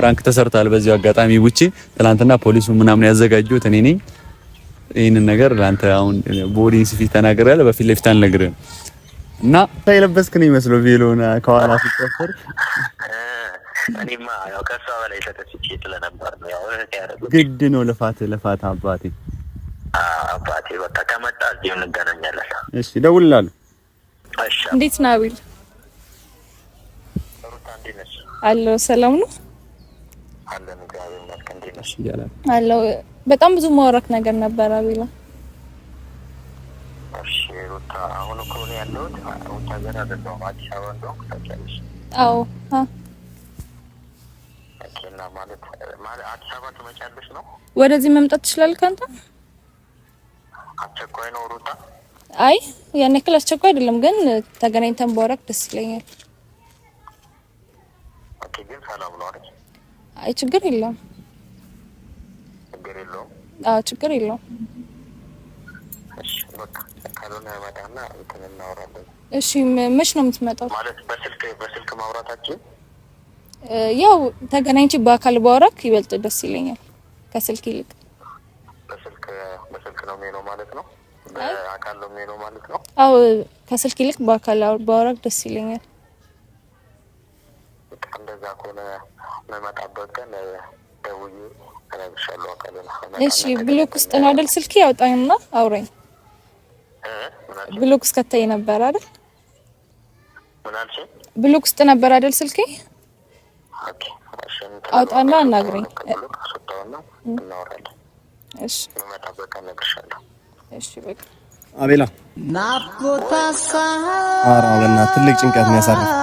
ፍራንክ ተሰርቷል። በዚህ አጋጣሚ ውጪ ትላንትና ፖሊሱ ምናምን ያዘጋጁት እኔ ነኝ። ይሄንን ነገር ላንተ አሁን ቦዲንስ ፊት ተናግሬያለሁ። በፊት ለፊት አልነግርህም እና ታይለበስክ ነው ይመስለው ቬሎና ከኋላ ሲጨፍር እኔማ ያው ከሷ በላይ ተከስቼ ስለነበር ነው ያው ግድ ነው ለፋት አባቴ በቃ ከመጣ እዚሁ እንገናኛለን። እሺ እደውልልሃለሁ። እሺ እንዴት ነህ አቤል? ሩታ እንዴት ነሽ? አለሁ ሰላም ነው አለን እግዚአብሔር ይመስገን። እንዴት ነሽ? አለሁ በጣም ብዙ ማውራት ነገር ነበር አቤላ። እሺ ሩታ አሁን እኮ ነው ያለሁት ሩታ ገና አይደለም አዲስ አበባ ነው ታውቂያለሽ? አዎ እና ማለት አዲስ አበባ ትመጫለሽ ነው? ወደዚህ መምጣት ትችላለህ ካንተ? አስቸኳይ ነው ሩታ? አይ ያን ያክል አስቸኳይ አይደለም፣ ግን ተገናኝተን ባወራክ ደስ ይለኛል። ኦኬ ግን ሰላም ነው አይደል? አይ ችግር የለውም። ችግር የለውም? አዎ ችግር የለውም። እሺ በቃ ካልሆነ መጣና እንትን እናወራለን። እሺ መች ነው የምትመጣው? ማለት በስልክ ማውራታችን ያው ተገናኝቼ በአካል ባወራክ ይበልጥ ደስ ይለኛል ከስልክ ይልቅ። በስልክ ነው የሚሆነው ማለት ነው? በአካል ነው የሚሆነው ማለት ነው? አዎ ከስልክ ይልቅ በአካል ባወራክ ደስ ይለኛል። እንደዛ ከሆነ መመጣበት ቀን ደውዬ እነግርሻለሁ። አካልና እሺ ብሎክ ውስጥ ነው አይደል ስልኬ? ያውጣኝና አውራኝ። ብሎክ ውስጥ ከተይ ነበር አይደል? ምን አልሽኝ? ብሎክ ውስጥ ነበር አይደል ስልኬ? ኦኬ እሺ አውጣና አናግረኝ። እናወራለን። እሺ መመጣበት ቀን እነግርሻለሁ። እሺ በቃ አቤላ ናፍቆታሳ አራውና ትልቅ ጭንቀት ነው ያሳረፈው።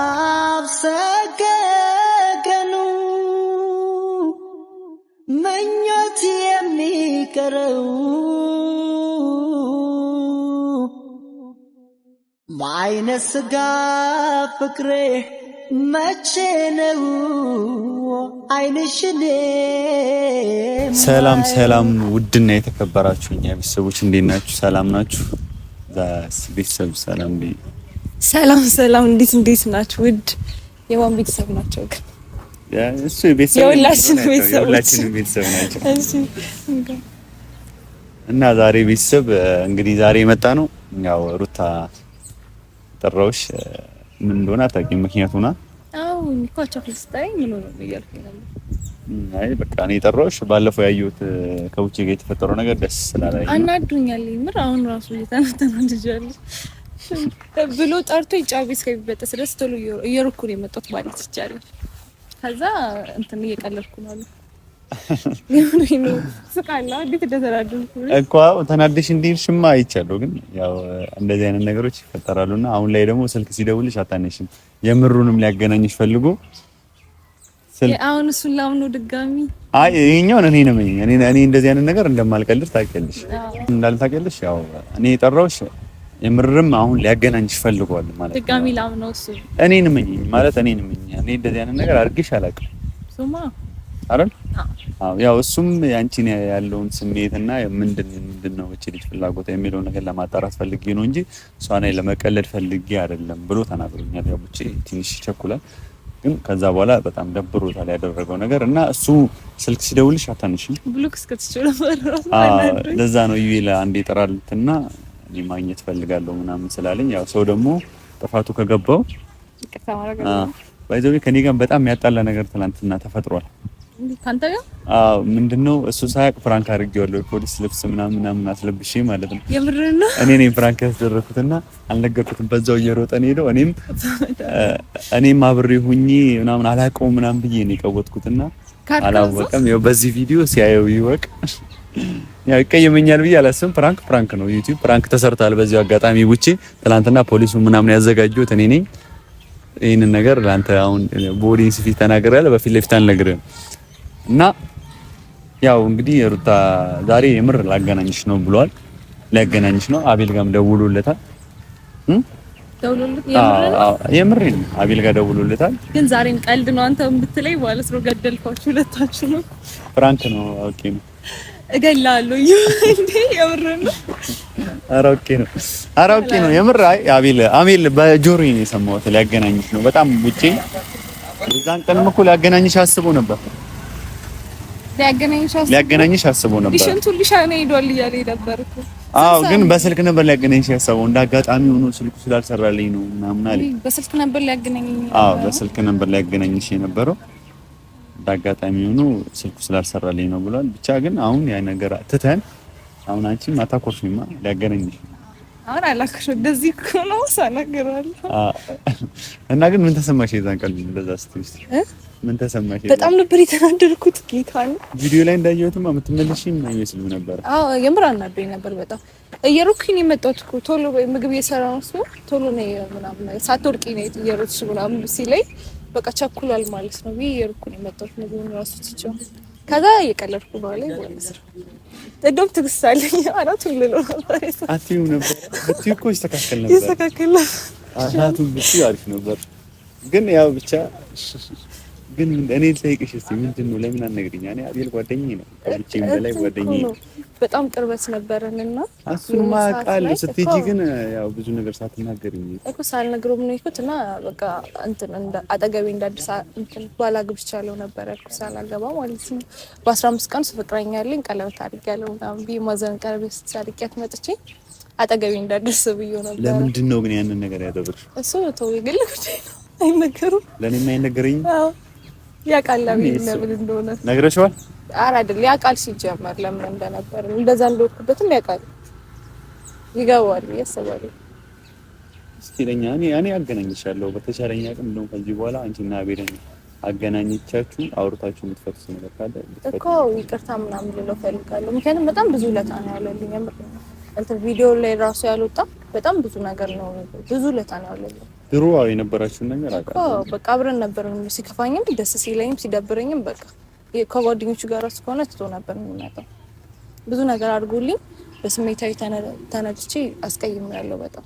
ሰገገኑ ምኞት የሚቀረው በዓይነ ሥጋ ፍቅሬ መቼ ነው ዓይንሽን? ሰላም ውድና የተከበራችሁ እኛ ቤተሰቦች እንዴት ናችሁ? ሰላም ናችሁ? ቤተሰብ ሰላም እንዴት ናችሁ? ውድ የማን ቤተሰብ ናቸው? ግን እሱ ቤተሰብ የሁላችንም ቤተሰብ ናቸው። እና ዛሬ ቤተሰብ እንግዲህ ዛሬ የመጣ ነው ያው ሩታ ጠራውሽ ምን እንደሆነ አታውቂም ምክንያቱና? አዎ እንኳን ፍልስጣይ ምን ነው እያልኩኝ ነበር። አይ በቃ እኔ ጠራውሽ ባለፈው ያየሁት ከውጪ ጋር የተፈጠረው ነገር ደስ ስላለኝ አናዱኛል። ምር አሁን ራሱ እየተናደጃለሁ ብሎ ጠርቶ ይጫቤ እስከሚበጠስ ድረስ ቶሎ እየሮኩ ነው የመጣሁት ማለት ይቻላል። ከዛ እንትን እየቀለድኩ ነው አለ ነው ስቃላ እንዴት እንደተናደድኩ እኮ ተናደሽ እንዲልሽማ አይቻለሁ። ግን ያው እንደዚህ አይነት ነገሮች ይፈጠራሉና አሁን ላይ ደግሞ ስልክ ሲደውልሽ አታነሽም። የምሩንም ሊያገናኝሽ ፈልጎ አሁን እሱን ላምኖ ድጋሚ አይ ይሄኛው እኔ እንደዚህ አይነት ነገር እንደማልቀልድ ታውቂያለሽ እንዳልታውቂያለሽ። ያው እኔ የጠራሁሽ የምርም አሁን ሊያገናኝሽ ፈልጓል ማለት ነው። ድጋሚ ላምኖ እሱ እኔ እንደዚህ አይነት ነገር አድርግሽ አላውቅም ሱማ አይደል? አዎ ያው እሱም ያንቺን ያለውን ስሜትና ምንድነው እቺ ልጅ ፍላጎት የሚለው ነገር ለማጣራት ፈልጌ ነው እንጂ እሷን ለመቀለድ ፈልጌ አይደለም ብሎ ተናግሮኛል። ያው ብቻ ትንሽ ይቸኩላል፣ ግን ከዛ በኋላ በጣም ደብሮታል ያደረገው ነገር እና እሱ ስልክ ሲደውልሽ አታንሽም ብሎክ እስከትችል ነበር። ለዛ ነው ይላ አንዴ ጠራልትና እኔ ማግኘት ፈልጋለሁ ምናምን ስላለኝ ያው ሰው ደግሞ ጥፋቱ ከገባው ይቅርታ ማድረግ ባይዘው ከኔ ጋር በጣም ያጣላ ነገር ትናንትና ተፈጥሯል። ካንተ ጋር ምንድነው እሱ ሳያቅ ፍራንክ አድርጌዋለሁ። ፖሊስ ልብስ ምናምን አስለብሼ ማለት ነው። የምርና እኔ ነኝ ፍራንክ ያስደረኩትና አልነገርኩትም። በዛው እየሮጠን ሄደው እኔም አብሬ ሁኚ ምናምን አላውቀውም ምናምን ብዬ ነው የቀወጥኩትና አላወቀም። ያው በዚህ ቪዲዮ ሲያየው ይወቅ ያው ይቀየመኛል ብዬ አላስብም። ፍራንክ ነው። ዩቲዩብ ፍራንክ ተሰርቷል። በዚህ አጋጣሚ ውጪ ትናንትና ፖሊሱ ምናምን ያዘጋጁት እኔ ነኝ። ይሄንን ነገር ላንተ አሁን ቦዲንስ ፊት ተናግሬያለሁ። በፊት ለፊት አልነግርህም እና ያው እንግዲህ ሩታ ዛሬ የምር ላገናኝሽ ነው ብሏል። ላገናኝሽ ነው። አቤል ጋርም ደውሎለታል። የምሬን አቤል ጋር ደውሎለታል። ግን ዛሬም ቀልድ ነው አንተ ብትለኝ ማለት ነው ገደልኳችሁ ሁለታችሁ ነው። ፍራንክ ነው። ኦኬ ነው እገላለሁ እንዴ የምሬን ነው። ኧረ ኦኬ ነው የምር። አይ አቤል በጆሮዬ ነው የሰማሁት። ሊያገናኝሽ ነው በጣም ውጪ። እዛን ቀንም እኮ ሊያገናኝሽ አስቦ ነበር ሊያገናኝሽ አስቦ ነበር። ሊሽንቱ ሊሻነ ሄዷል እያለ ነበር እኮ። አዎ ግን በስልክ ነበር ሊያገናኝሽ ያሰበው። እንዳጋጣሚ ሆኖ ስልኩ ስላልሰራልኝ ነው ምናምን አለ። በስልክ ነበር ሊያገናኝኝ። አዎ በስልክ ነበር ሊያገናኝሽ የነበረው። እንዳጋጣሚ ሆኖ ስልኩ ስላልሰራልኝ ነው ብሏል። ብቻ ግን አሁን ያ ነገር ትተን አሁን አንቺም አታኮርፊማ ሊያገናኝሽ አሁን አላክሽ እንደዚህ እኮ ነው ሳናገራለሁ። እና ግን ምን ተሰማሽ የዛን ቀን እንደዛ ስትይስ? ምን ተሰማሽ? በጣም ነበር የተናደድኩት። ጌታን ቪዲዮ ላይ እንዳየሁትማ የምትመልሺም አይመስልም ነበር። አዎ የምር አናደኝ ነበር በጣም። እየሮጥኩኝ የመጣሁት እኮ ቶሎ ምግብ እየሰራሁ ነው ቶሎ ነው ምናምን ሳትወርቂ ነው እየሮጥሽ ምናምን ሲለኝ በቃ ቸኩሏል ማለት ነው ብዬ እየሮጥኩኝ የመጣሁት ምግቡን ራሱ ትቼው ከዛ እየቀለድኩ ነው ላይ ማለት ነው። እንደውም ትግስት አለኝ አራት ሁሉ ነበር አትይው ነበር ብትይ እኮ ይስተካከል ነበር። አራቱን ብትይ አሪፍ ነበር። ግን ያው ብቻ ግን እኔ ልጠይቅሽ እስቲ ምንድነው ለምን አትነግሪኝ? እኔ አቤል ጓደኛዬ ነው ከብቻዬ በላይ ጓደኛዬ ነው። በጣም ቅርበት ነበርንና እሱማ ቃል ስትሄጂ ግን ያው ብዙ ነገር ሳትናገሪኝ እኮ ሳልነግረው ምን ይኩትና በቃ እንትን አጠገቤ እንዳድሳ እንትን ባላግብቻለሁ ነበር እኮ ሳላገባ ማለት ነው። በ15 ቀን ፍቅረኛ ያለኝ ቀለበት አድርጌያለሁ ምናምን ቢ ማዘን ቀለበት ሳድርጌያት መጥቼ አጠገቤ እንዳድስ ብዬው ነበር። ለምንድን ነው ግን ያንን ነገር ያደረግሽው? እሱ ተው ይግል አይነገሩም ለኔም አይነገረኝ። አዎ ያቃላቢ ለምን እንደሆነ ነግረሽዋል? ኧረ አይደል ያቃል ሲጀመር ለምን እንደነበር እንደዛ እንደወኩበትም ያቃል ይገባዋል ያሰባል። እስኪ ለኛ እኔ አገናኝሻለሁ በተቻለኝ አቅም ነው። ከዚህ በኋላ አንቺና አቤልን አገናኝቻችሁ አውርታችሁ የምትፈቱት ነገር ካለ እኮ ይቅርታ ምናምን ልለው ፈልጋለሁ። ምክንያቱም በጣም ብዙ ለታ ነው ያለልኝ እንትን ቪዲዮ ላይ ራሱ ያልወጣ በጣም ብዙ ነገር ነው ብዙ ለታ ነው ያለልኝ። ድሮ የነበራችሁን ነገር አውቃለሁ። በቃ አብረን ነበር ሲከፋኝም ደስ ሲለኝም ሲደብረኝም በቃ ከጓደኞቹ ጋር ራሱ ከሆነ ትቶ ነበር የሚመጣው። ብዙ ነገር አድርጎልኝ በስሜታዊ ተነድቼ አስቀይሜያለሁ በጣም።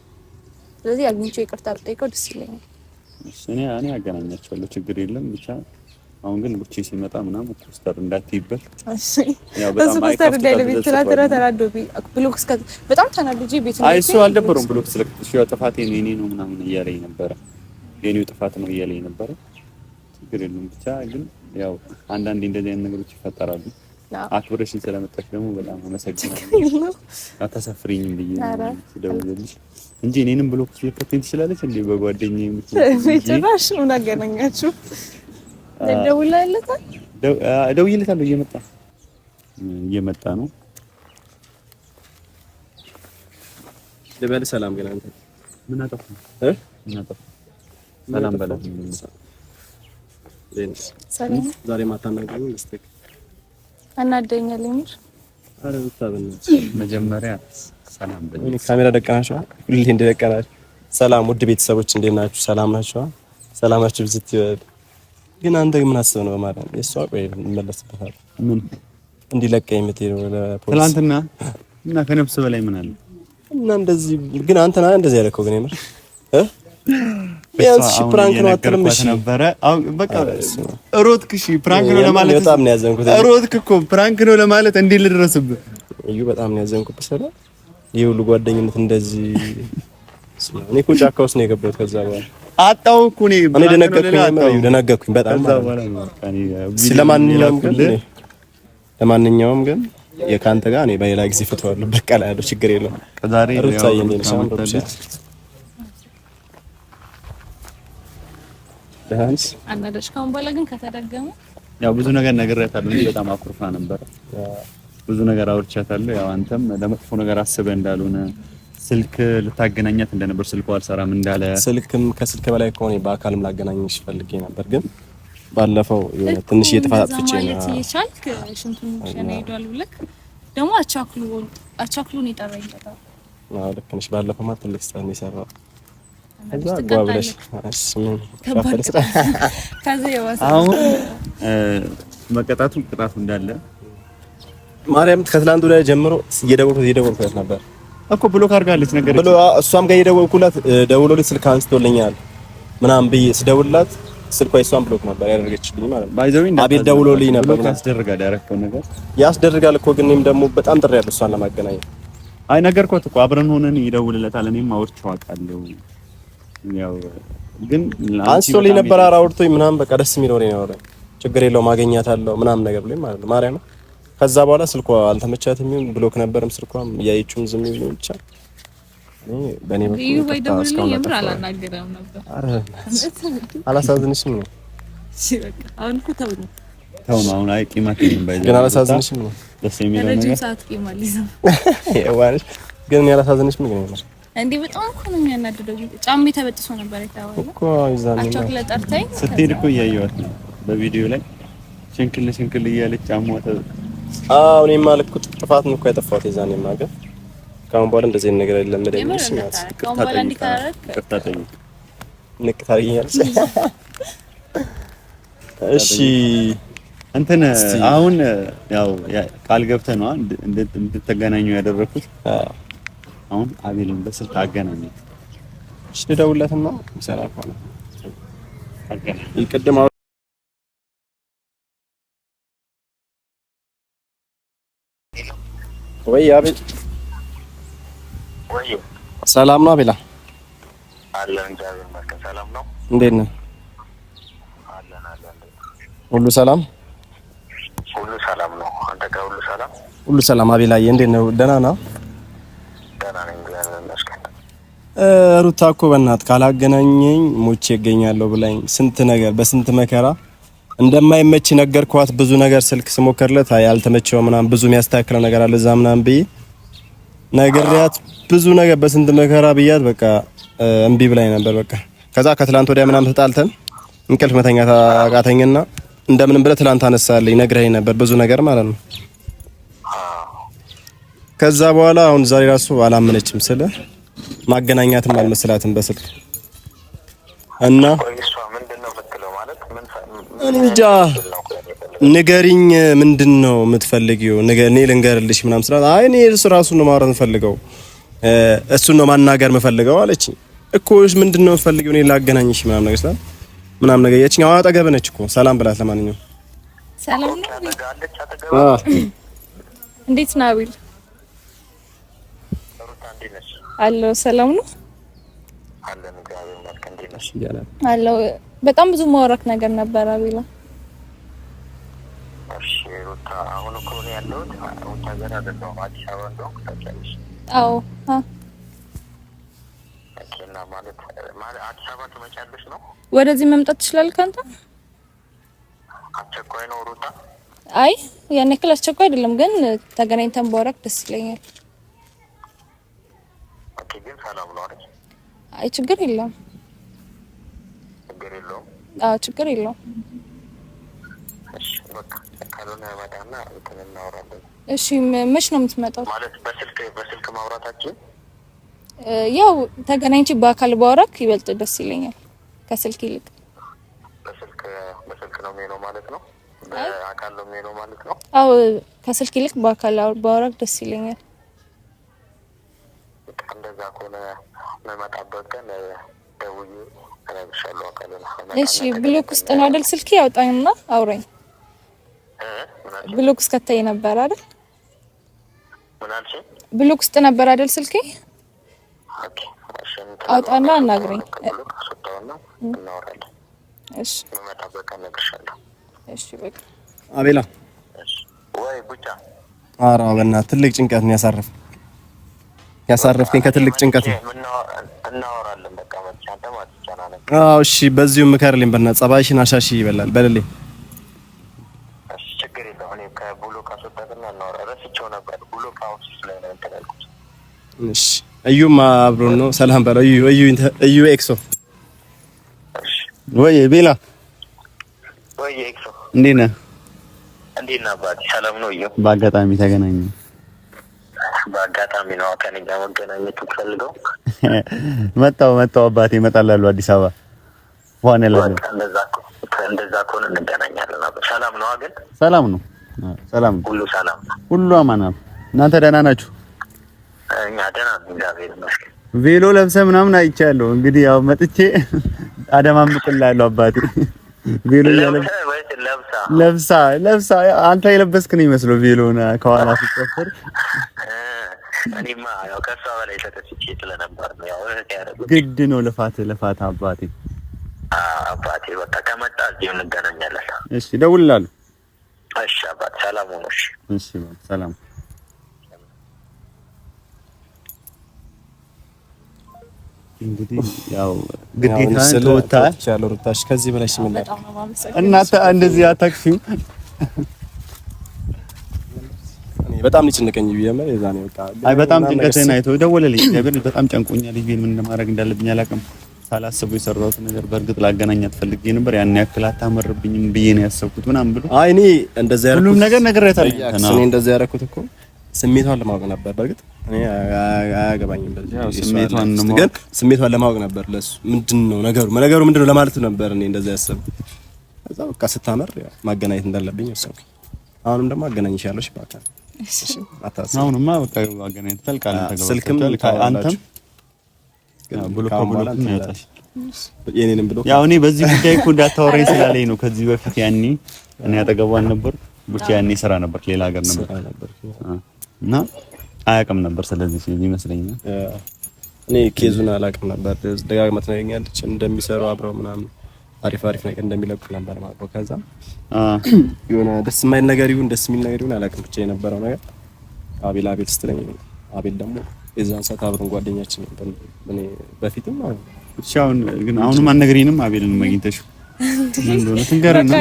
ስለዚህ አግኝቼው ይቅርታ ብጠይቀው ደስ ይለኛል። እኔ አገናኛቸዋለሁ ችግር የለም። ብቻ አሁን ግን ቡቼ ሲመጣ ምናምን ፖስተር እንዳትይበት። እሺ ያው በጣም ፖስተር እንዳይለኝ ተራዶቢ ብሎክ እስከ በጣም ተናድጄ ቤት ነው። አይሱ አልደበረም ብሎክ ስለክትሽ ያው ጥፋቴ የኔ ነው ምናምን እያለኝ ነበር። የኔው ጥፋት ነው እያለኝ ነበር። ችግር የለም ብቻ ግን ያው አንዳንዴ እንደዚህ አይነት ነገሮች ይፈጠራሉ። አክብረሽኝ ስለመጣሽ ደግሞ በጣም አመሰግናለሁ። አታሳፍሪኝ ብዬ ስደውልልሽ እንጂ እኔንም ብሎክ ስለከተኝ ትችላለች እንዴ? በጓደኛዬ ጭራሽ ነው እናገናኛችሁ። ደውዬለታለሁ እየመጣ ነው። ለበለ ሰላም ግን አንተ ምን አጠፋ? ሰላም በለ ሰላም ዛሬ ማታናገሩ መስጠት አናደኛል እንጂ አረ ወጣበነ መጀመሪያ ሰላም በለ። እኔ ካሜራ ደቀናችሁ ሁሌ እንደደቀናችሁ። ሰላም ውድ ቤተሰቦች እንዴት ናችሁ? ሰላም ናችሁ? ሰላማችሁ ብዝት ይበል። ግን አንተ ምን አስበህ ነው ማለት ነው? እሷ ቆይ እንመለስበታለን። ምን እንዲለቀኝ የምትሄደው ለፖሊስ ትናንትና እና ከነፍስ በላይ ምን አለ እና እንደዚህ ግን አንተ ና እንደዚህ ያደረከው ግን የምር ቢያንስ ፕራንክ ነው አትልም? እሺ ነበረ አሁን በቃ ሮጥክ። እሺ ፕራንክ ነው ለማለት በጣም ነው ያዘንኩት። ሮጥክ እኮ ፕራንክ ነው ለማለት እንዴ ልድረስብህ? እዩ በጣም ነው ያዘንኩት። ሰላም ይሄ ሁሉ ጓደኝነት እንደዚህ እኔ እኮ ጫካ ውስጥ ነው የገባሁት። ከዛ በኋላ አጣው እኮ እኔ ደነገርኩኝ በጣም ለማንኛውም ግን የካንተ ጋር እኔ በሌላ ጊዜ ፍቷለሁ። በቃ ላይ ያለው ችግር የለም። ዛሬ ሩታዬ እንዴት ነው? ዳንስ አናደሽ ካሁን በኋላ ግን ከተደገመ ያው ብዙ ነገር ነግሬያታለሁ። በጣም አኩርፋ ነበር። ብዙ ነገር አውርቻታለሁ። ያው አንተም ለመጥፎ ነገር አስበህ እንዳልሆነ ስልክ ልታገናኛት እንደነበር ስልኩ አልሰራም እንዳለ ስልክም ከስልክ በላይ ከሆነ በአካልም ላገናኝሽ ፈልጌ ነበር ግን ባለፈው የሆነ ትንሽ እየተፋጣ ፍቼ ነው ማለት ይቻልክ ሽንቱን ሸና ሄዷል ብለክ ደግሞ አቻክሉን ይጠራኝ በጣም አዎ ልክ ነሽ። ባለፈው ማለት ትልቅ ስራ ነው የሰራው። ከዛ ጓብለሽ አስምን ከዛ የዋሰ አሁን መቀጣቱ ቅጣቱ እንዳለ ማርያም ከትላንቱ ላይ ጀምሮ እየደወልኩለት ነበር እኮ ብሎክ አድርጋለች ነገር ብሎ እሷም ጋር እየደወልኩላት ደውሎልኝ ስልክ አንስቶልኛል ምናምን ብዬ ስደውልላት ስልኳ እሷም ብሎክ ነበር ያደረገችልኝ ማለት ነው። ባይዘው አቤል ደውሎልኝ ነበር። ብሎክ ያስደርጋል ያረከው ነገር ያስደርጋል እኮ ግን እኔም ደግሞ በጣም ጥሪ ያለው እሷን ለማገናኘት አይ ነገርኩት እኮ አብረን ሆነን ይደውልለታል። እኔም አውርቼው አውቃለሁ። ያው ግን አንስቶልኝ ነበር አውርቶኝ ምናምን በቃ ደስ የሚል ወሬ ነው ያወራኝ። ችግር የለውም አገኛታለሁ ምናምን ነገር ብሎኝ ማለት ነው ማርያም። ከዛ በኋላ ስልኳ አልተመቻትም ይሁን ብሎክ ነበርም ስልኳም ያይቹም ዝም ይሉኝ ብቻ በኔ በኩል የምር አላናገረም ነበር። አረ አላሳዝንሽም ነው እሺ በቃ አሁን እኮ ተው ነው አሁን አይ ቂማቴን ባይዘ ግን አላሳዝንሽም ነው ደስ የሚለው ነገር ረጅም ሰዓት ቂማሊዝም ያዋንሽ ግን ያላሳዝንሽም ነው እንዴ በጣም እኮ ነው የሚያናድደው። ጫሜ ተበጥሶ ነበር የታወቀው እኮ ይዛኔ አቻክ ለጠርተኝ ስትሄድ እኮ እያየኋት ነው በቪዲዮ ላይ ሽንክል እያለች ጫማው አዎ እኔማ ልክ ጥፋት ነው እኮ ያጠፋሁት የዛኔ ማገ ካሁን በኋላ እንደዚህ ነገር አይደለም መደምሽ ነው ንቅታርኛለሽ እሺ እንትን አሁን ያው ቃል ገብተህ ነው እንድትገናኙ ያደረኩት አሁን አቤልን በስልክ አገናኘ እሺ ደውለትና ይሰራል ማለት አገናኘ ይቀደም ወይ አቤል ወይ ሰላም ነው አቤላ አለን እግዚአብሔር ይመስገን ሰላም ነው እንዴት ነህ አለን ሁሉ ሰላም ነው አንተ ጋር ሁሉ ሰላም አቤላዬ እንዴት ነው ደህና ነህ ደህና ነኝ እግዚአብሔር ይመስገን ሩታ እኮ በእናትህ ካላገናኘኝ ሞቼ እገኛለሁ ብላኝ ስንት ነገር በስንት መከራ እንደማይመች ነገርኳት ብዙ ነገር ስልክ ስሞከርለት ያልተመቸው ምናምን ብዙ የሚያስተካክለው ነገር አለ እዛ ምናምን ብዬ ነገርያት ብዙ ነገር በስንት መከራ ብያት በቃ እምቢ ብላኝ ነበር በቃ ከዛ ከትላንት ወዲያ ምናምን ተጣልተን እንቅልፍ መተኛት አቃተኝና እንደምንም ብለህ ትላንት አነሳልኝ ነግረኸኝ ነበር ብዙ ነገር ማለት ነው ከዛ በኋላ አሁን ዛሬ ራሱ አላመነችም ስለ ማገናኛትም አልመሰላትም በስልክ እና እንጃ ንገሪኝ ምንድነው የምትፈልጊው እኔ ልንገርልሽ ምናምን ስላት አይ እኔ ራሱን ነው ማውራት የምፈልገው እሱን ነው ማናገር የምፈልገው አለች እኮ ምንድነው የምትፈልጊው እኔ ላገናኝሽ ምናምን ነገር ስላት ምናምን ነገር ያቺኝ አጠገብ ነች እኮ ሰላም ብላት ለማንኛውም ሰላም ነው እንዴት ነው አቤል አሎ ሰላም ነው አለን እግዚአብሔር ይመስገን እንዴት ነሽ አሎ በጣም ብዙ ማውራት ነገር ነበር አቤላ እሺ ሩታ አሁን እኮ ነው ያለሁት ሩታ ጋር አይደለም አዲስ አበባ እንደው ታውቂያለሽ አዎ እና ማለት አዲስ አበባ ትመጫለሽ ነው ወደዚህ መምጣት ትችላለህ ካንተ አስቸኳይ ነው ሩታ አይ ያን ያክል አስቸኳይ አይደለም ግን ተገናኝተን ባወራክ ደስ ይለኛል ኦኬ ግን ሰላም ነው አይደል አይ ችግር የለውም አዎ ችግር የለውም እሺ በቃ ካልሆነ መጣና እናወራለን እሺ መች ነው የምትመጣው ማለት በስልክ ማውራታችን ያው ተገናኝቼ በአካል ባወራክ ይበልጥ ደስ ይለኛል ከስልክ ይልቅ በስልክ ነው የሚሆነው ማለት ነው በአካል ነው የሚሆነው ማለት ነው አዎ ከስልክ ይልቅ በአካል ባወራክ ደስ ይለኛል እንደዛ ከሆነ መመጣበት ቀን ደውዬ እነግርሻለሁ አካልና እሺ ብሎክ ውስጥ ነው አይደል ስልኬ ያውጣኝና አውራኝ ብሎክ ውስጥ ከተይ ነበር አይደል ምን አልሽ ብሎክ ውስጥ ነበር አይደል ስልኬ ኦኬ እሺ አውጣና አናግረኝ እናወራለን እሺ መመጣበት ቀን እነግርሻለሁ እሺ በቃ አቤላ እሺ ወይ ብቻ ኧረ በእናትህ ትልቅ ጭንቀት ነው ያሳረፍከኝ ከትልቅ ጭንቀት ነው እናወራለን በቃ መቻንተ ማጥቻና ነው አዎ እሺ በዚሁ ምከርልኝ በእናትህ ጸባይሽን አሻሺ ይበላል በልልኝ እሺ ችግር የለውም እኔ ከብሎክ አስወጣትና እናወራ ረስቼው ነበር ብሎክ አውስ ላይ ነው ተላልኩት እሺ እዩማ አብሮን ነው ሰላም በለው እዩ ኤክሶ እሺ ወይ ቤላ ወይ ኤክሶ እንዴት ነህ አባቴ ሰላም ነው እዩ በአጋጣሚ ተገናኘን በአጋጣሚ ነው ከኔ ጋር መገናኘት ፈልገው መጣው አባቴ እመጣለሁ አዲስ አበባ ሆነ ለለ እንደዛ ከሆነ እንገናኛለን ሰላም ነው ግን ሰላም ነው ሁሉ አማን ነው እናንተ ደህና ናችሁ እኛ ደህና ነን እግዚአብሔር ይመስገን ቬሎ ለብሰህ ምናምን አይቻለሁ እንግዲህ ያው መጥቼ አደማምጥልሃለሁ አባቴ ቬሎ ለብሳ አንተ የለበስክ ነው ይመስለው ቬሎና ከኋላ ሲጨፍር እኔማ ያው ከሷ በላይ ተከስቼ ስለነበር ነው ያው እህት ያደረኩት ግድ ነው ልፋት አባቴ አባቴ በቃ ከመጣ እዚሁ እንገናኛለን። እሺ እደውልልሃለሁ። እሺ አባቴ ሰላም ሁኑ። እሺ ሰላም። እንግዲህ ያው ግዴታ ተወጣች ያለው ሩታሽ ከዚህ በላይ ሲመጣ እናንተ እንደዚህ አታክፊው። በጣም ሊጨነቀኝ ቢያመ የዛኔ በቃ አይ በጣም ጭንቀቴን አይቶ ደወለልኝ። እግዚአብሔር በጣም ጨንቆኛል። ይሄን ምን እንደማድረግ እንዳለብኝ አላውቅም። ሳላስበው የሰራሁት ነገር በእርግጥ ላገናኛት ፈልጌ ነበር። ያን ያክል አታመርብኝም ብዬ ነው ያሰብኩት ምናምን ብሎ አይ እኔ እንደዛ ያረኩት ሁሉም ነገር ነግሬያታለሁ። እኔ እንደዛ ያረኩት እኮ ስሜቷን ለማወቅ ነበር። በእርግጥ እኔ አያገባኝም በዚህ ያው ስሜቷን ለማወቅ ነበር። ለሱ ምንድነው ነገሩ ምንድነው ለማለት ነበር እኔ እንደዛ ያሰብኩት። ከዛ በቃ ስታመር ያው ማገናኘት እንዳለብኝ ወሰንኩ። አሁንም ደግሞ አገናኝሻለሁ። እሺ በቃ እሺ አታስብ። አሁንማ በቃ አገናኝተታል። ቃል ተገባው ስልክም አንተም ብሎ ከብሎክም ያወጣል የኔንም ብሎ ያው እኔ በዚህ ጉዳይ እኮ እንዳታወራኝ ስላለኝ ነው። ከዚህ በፊት ያኔ እኔ አጠገቧ ነበር ብቻ ያኔ ስራ ነበር ሌላ ሀገር ነበር እና አያውቅም ነበር። ስለዚህ ይመስለኛል እኔ ኬዙን አላውቅም ነበር። ደጋግማ ትነግረኛለች እንደሚሰሩ አብረው ምናምን አሪፍ ነገር እንደሚለቁ ነበር ማለት ነው። ከዛ የሆነ ደስ የማይል ነገር ይሁን ደስ የሚል ነገር ይሁን አላውቅም። ብቻ የነበረው ነገር አቤል ስትለኝ አቤል ደግሞ የዛን ሰዓት አብረን ጓደኛችን ነበር። እኔ በፊትም ብቻውን ግን አሁንም አልነገረኝም። አቤልን ማግኘትሽው ምን እንደሆነ ትንገረና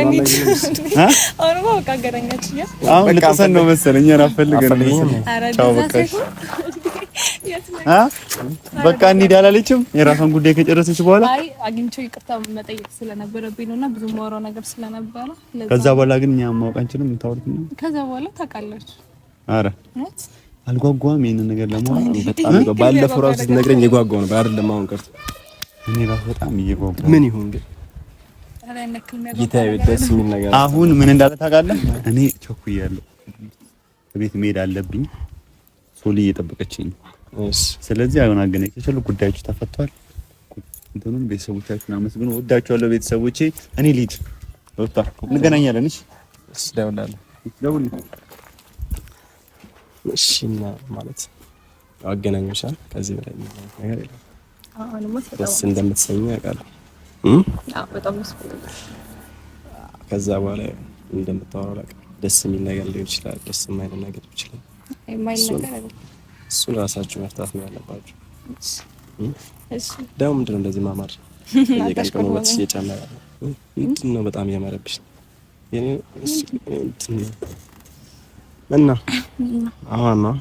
አሁን በቃ አገናኛችን ያ አሁን ልትሰን ነው መሰለኝ አፈልገን ቻው በቃ በቃ እንሂድ አላለችም። የራሷን ጉዳይ ከጨረሰች በኋላ አይ አግኝቼው ይቅርታ መጠየቅ ስለነበረብኝ ነውና ብዙ ማውራው ነገር ስለነበረ ከዛ በኋላ ግን እኛ ማወቅ አንችልም። የምታወሩት ነው ከዛ በኋላ ታውቃላችሁ። አረ አልጓጓም ይሄንን ነገር ለማወቅ በጣም ባለፈው ራሱ ስትነግረኝ የጓጓው ነው አይደለም። አሁን ቀርቶ እኔ ራሱ በጣም እየጓጓው ምን ይሁን ግን ጌታዬ ደስ የሚል ነገር አሁን ምን እንዳለ ታውቃለህ? እኔ ቸኩያለሁ። ቤት መሄድ አለብኝ። ሶሊ እየጠበቀችኝ ነው። እሺ ስለዚህ አሁን አገናኝተሻል። ጉዳያችሁ ተፈቷል። እንትኑን ቤተሰቦቻችሁን አመስግኑ። ወዳችኋለሁ ቤተሰቦቼ። እኔ ልሂድ ወጣ እንገናኛለን። እሺ ደውል እሺ እና ማለት አገናኝሻል። ከዚህ በላይ ነገር የለም። ደስ እንደምትሰኝ ያውቃል። በጣም መስፍን ከዛ በኋላ እንደምታወራው ላይ ደስ የሚል ነገር ሊሆን ይችላል፣ ደስ የማይል ነገር ይችላል። የማይል ነገር አይደለም። እሱን ራሳችሁ መፍታት ነው ያለባችሁ። እሺ ደግሞ ምንድን ነው እንደዚህ ማማር የቀን ወጥስ እየጨመረ ምንድን ነው በጣም ያማረብሽ የኔ እንትን እና አሁን ነው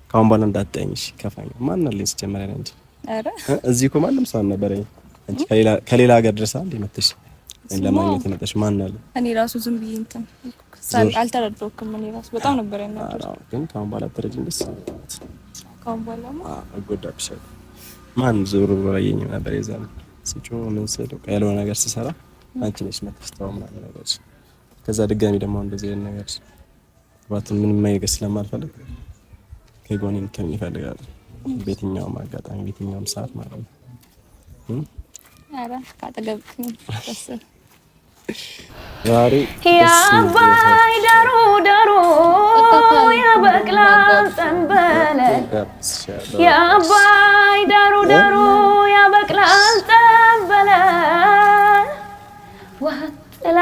ካሁን በኋላ እንዳትጠይኝሽ ከፋኝ። ማን አለኝ ሲጀመር ያለ እንጂ አረ እዚህ እኮ ማንም ሰው አልነበረኝ። አንቺ ከሌላ ሀገር ድረስ አንዴ መጥተሽ ለማግኘት መጥተሽ ማን አለ? እኔ ራሱ ዝም ብዬ እንትን አልተረዳሁም። እኔ ራሱ በጣም ነበር ያናደረው። ግን ካሁን በኋላ ተረጅኝ ደስ ካሁን በኋላ አጎዳብሻለሁ። ማን ዞር ብሎ አየኝም ነበር የዛን ሲጮ ምን ስለው ያለው ነገር ሲሰራ አንቺ ነሽ መጥተሽ ተው ምናምን ነገር። ከዛ ድጋሚ ደግሞ እንደዚህ አይነት ነገር ባትን ምንም ማይገስ ስለማልፈልግ ከጎኔ እንትን ይፈልጋል። በየትኛውም አጋጣሚ በየትኛውም ሰዓት ማለት ነው። አረ ካጠገብክ ነው ደስ ዛሬ ያባይ ዳሩ ዳሩ ያበቅላል ጠንበለ ያባይ ዳሩ ዳሩ ያበቅላል ጠንበለ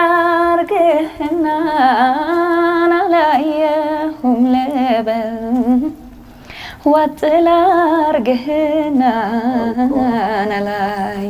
ወጥላርግህና ናላየሁም ለበል ወጥላርግህና ናላይ